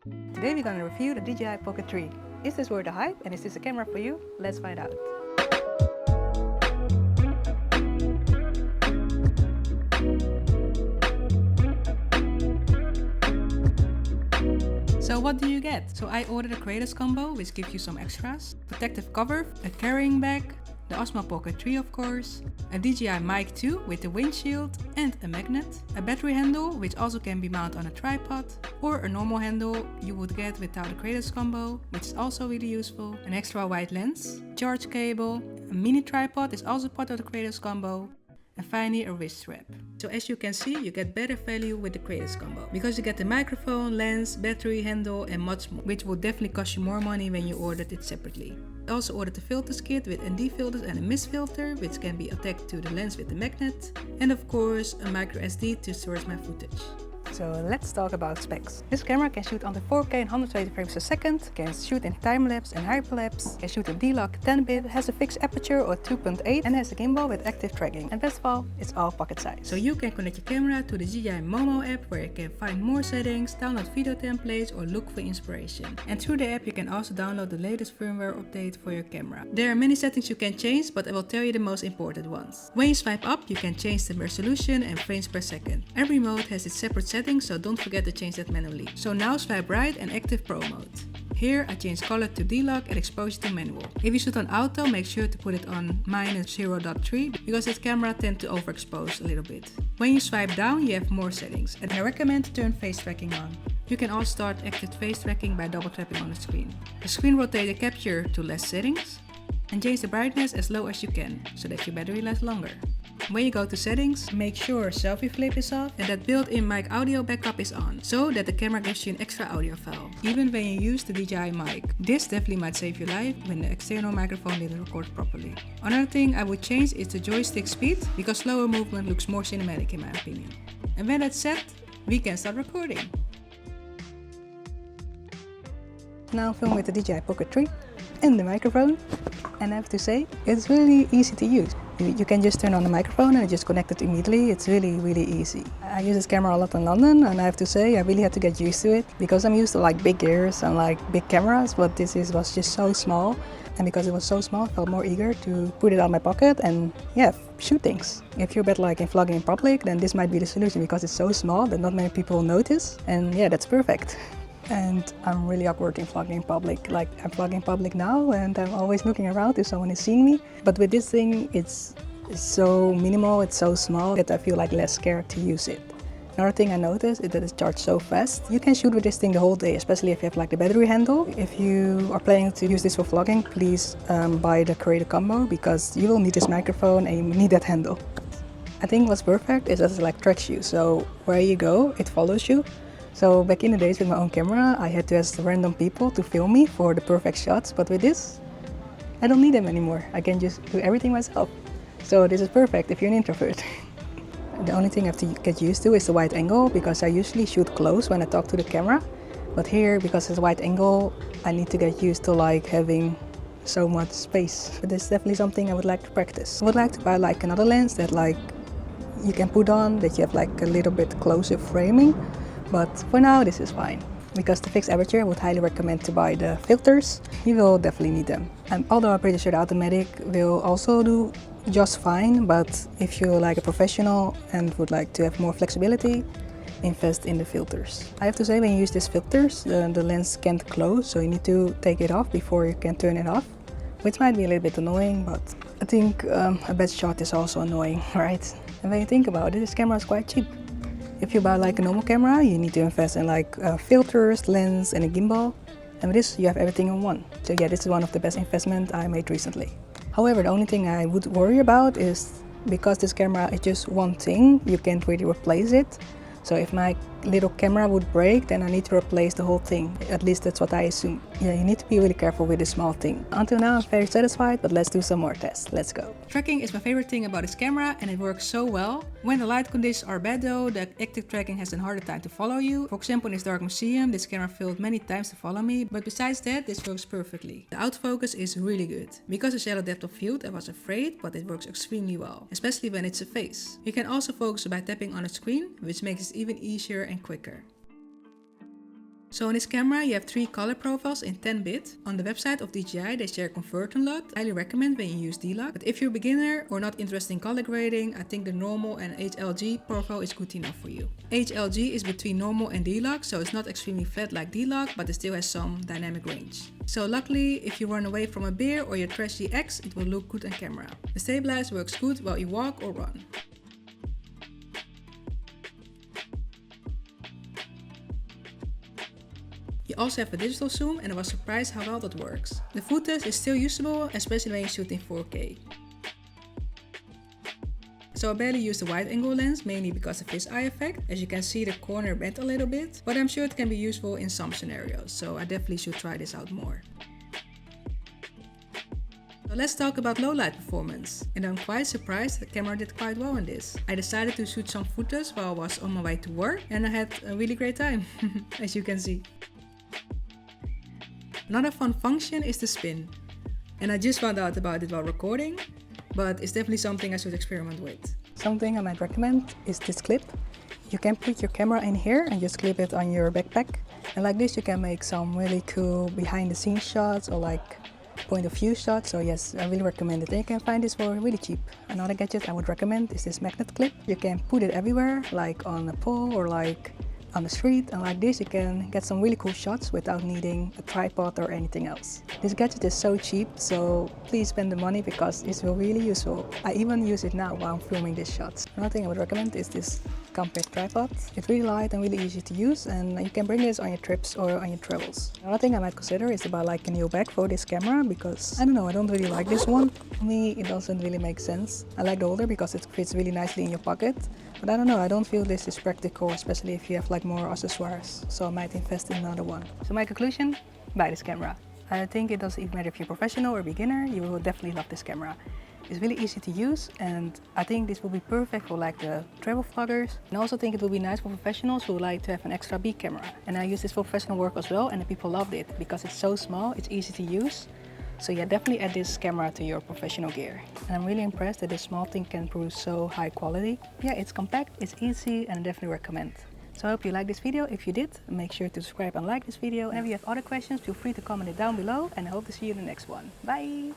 Today we're gonna review the DJI Pocket 3. Is this worth the hype and is this a camera for you? Let's find out. So what do you get? So I ordered a creators combo, which gives you some extras. Protective cover, a carrying bag, the Osmo Pocket 3 of course, a DJI mic 2 with the windshield and a magnet, a battery handle which also can be mounted on a tripod, or a normal handle you would get without the creators combo, which is also really useful, an extra wide lens, charge cable, a mini tripod is also part of the creators combo, and finally a wrist strap. So as you can see, you get better value with the creators combo because you get the microphone, lens, battery, handle and much more, which will definitely cost you more money when you ordered it separately. I also ordered the filters kit with ND filters and a mist filter which can be attached to the lens with the magnet, and of course a micro SD to store my footage. So let's talk about specs. This camera can shoot under 4K and 120 frames per second, can shoot in time-lapse and hyperlapse, can shoot in D-Log 10-bit, has a fixed aperture or 2.8 and has a gimbal with active tracking. And best of all, it's all pocket size. So you can connect your camera to the DJI Momo app where you can find more settings, download video templates or look for inspiration. And through the app you can also download the latest firmware update for your camera. There are many settings you can change, but I will tell you the most important ones. When you swipe up, you can change the resolution and frames per second. Every mode has its separate settings, so don't forget to change that manually. So now swipe right and active Pro mode. Here I change color to D-Log and exposure to manual. If you shoot on auto, make sure to put it on -0.3 because this camera tends to overexpose a little bit. When you swipe down, you have more settings, and I recommend to turn face tracking on. You can also start active face tracking by double tapping on the screen. The screen rotator capture to less settings, and change the brightness as low as you can so that your battery lasts longer. When you go to settings, make sure selfie flip is off and that built-in mic audio backup is on, so that the camera gives you an extra audio file, even when you use the DJI mic. This definitely might save your life when the external microphone didn't record properly. Another thing I would change is the joystick speed, because slower movement looks more cinematic in my opinion. And when that's set, we can start recording. Now film with the DJI Pocket 3 and the microphone, and I have to say, it's really easy to use. You can just turn on the microphone and just connect it immediately. It's really easy. I use this camera a lot in London, and I have to say I really had to get used to it because I'm used to like big gears and like big cameras, but was just so small, and because it was so small I felt more eager to put it on my pocket and shoot things. If you're a bit like in vlogging in public, then this might be the solution because it's so small that not many people notice, and that's perfect. And I'm really awkward in vlogging in public. Like I'm vlogging in public now and I'm always looking around if someone is seeing me. But with this thing, it's so minimal, it's so small that I feel like less scared to use it. Another thing I noticed is that it's charged so fast. You can shoot with this thing the whole day, especially if you have like the battery handle. If you are planning to use this for vlogging, please buy the creator combo because you will need this microphone and you need that handle. I think what's perfect is that it like tracks you. So where you go, it follows you. So back in the days with my own camera, I had to ask random people to film me for the perfect shots, but with this, I don't need them anymore. I can just do everything myself. So this is perfect if you're an introvert. The only thing I have to get used to is the wide angle, because I usually shoot close when I talk to the camera. But here, because it's a wide angle, I need to get used to like having so much space. But this is definitely something I would like to practice. I would like to buy like another lens that like you can put on, that you have like a little bit closer framing. But for now, this is fine. Because the fixed aperture, I would highly recommend to buy the filters. You will definitely need them. And although I'm pretty sure the automatic will also do just fine, but if you're like a professional and would like to have more flexibility, invest in the filters. I have to say, when you use these filters, the lens can't close, so you need to take it off before you can turn it off, which might be a little bit annoying, but I think a bad shot is also annoying, right? And when you think about it, this camera is quite cheap. If you buy like a normal camera, you need to invest in like filters, lens and a gimbal. And with this, you have everything in one. So this is one of the best investments I made recently. However, the only thing I would worry about is because this camera is just one thing, you can't really replace it. So if my little camera would break, then I need to replace the whole thing. At least that's what I assume. Yeah, you need to be really careful with this small thing. Until now, I'm very satisfied, but let's do some more tests. Let's go. Tracking is my favorite thing about this camera, and it works so well. When the light conditions are bad though, the active tracking has a harder time to follow you. For example, in this dark museum, this camera failed many times to follow me, but besides that, this works perfectly. The autofocus is really good. Because of shallow depth of field, I was afraid, but it works extremely well, especially when it's a face. You can also focus by tapping on a screen, which makes it even easier and quicker. So in this camera you have 3 color profiles in 10-bit. On the website of DJI they share conversion lot. I highly recommend when you use D-Log. But if you're a beginner or not interested in color grading, I think the normal and HLG profile is good enough for you. HLG is between normal and D-Log, so it's not extremely flat like D-Log, but it still has some dynamic range. So luckily, if you run away from a bear or your trashy ex, it will look good on camera. The stabilizer works good while you walk or run. You also have a digital zoom, and I was surprised how well that works. The footage is still usable, especially when you shoot in 4K. So I barely use the wide angle lens, mainly because of this eye effect. As you can see, the corner bent a little bit, but I'm sure it can be useful in some scenarios, so I definitely should try this out more. So let's talk about low light performance. And I'm quite surprised the camera did quite well in this. I decided to shoot some footage while I was on my way to work, and I had a really great time, as you can see. Another fun function is the spin, and I just found out about it while recording, but it's definitely something I should experiment with. Something I might recommend is this clip. You can put your camera in here and just clip it on your backpack, and like this you can make some really cool behind the scenes shots or like point of view shots. So yes, I really recommend it, and you can find this for really cheap. Another gadget I would recommend is this magnet clip. You can put it everywhere, like on a pole or like on the street, and like this you can get some really cool shots without needing a tripod or anything else. This gadget is so cheap, so please spend the money because it's really useful. I even use it now while I'm filming these shots. Another thing I would recommend is this compact tripod. It's really light and really easy to use, and you can bring this on your trips or on your travels. Another thing I might consider is about like a new bag for this camera, because I don't know, I don't really like this one. For me it doesn't really make sense. I like the holder because it fits really nicely in your pocket, but I don't know, I don't feel this is practical, especially if you have like more accessoires, so I might invest in another one. So my conclusion, buy this camera. I think it doesn't even matter if you're professional or beginner, you will definitely love this camera. It's really easy to use, and I think this will be perfect for like the travel vloggers. And I also think it will be nice for professionals who like to have an extra big camera. And I use this for professional work as well, and the people loved it because it's so small, it's easy to use. So yeah, definitely add this camera to your professional gear. And I'm really impressed that this small thing can produce so high quality. Yeah, it's compact, it's easy, and I definitely recommend. So I hope you liked this video. If you did, make sure to subscribe and like this video. And if you have other questions, feel free to comment it down below, and I hope to see you in the next one. Bye!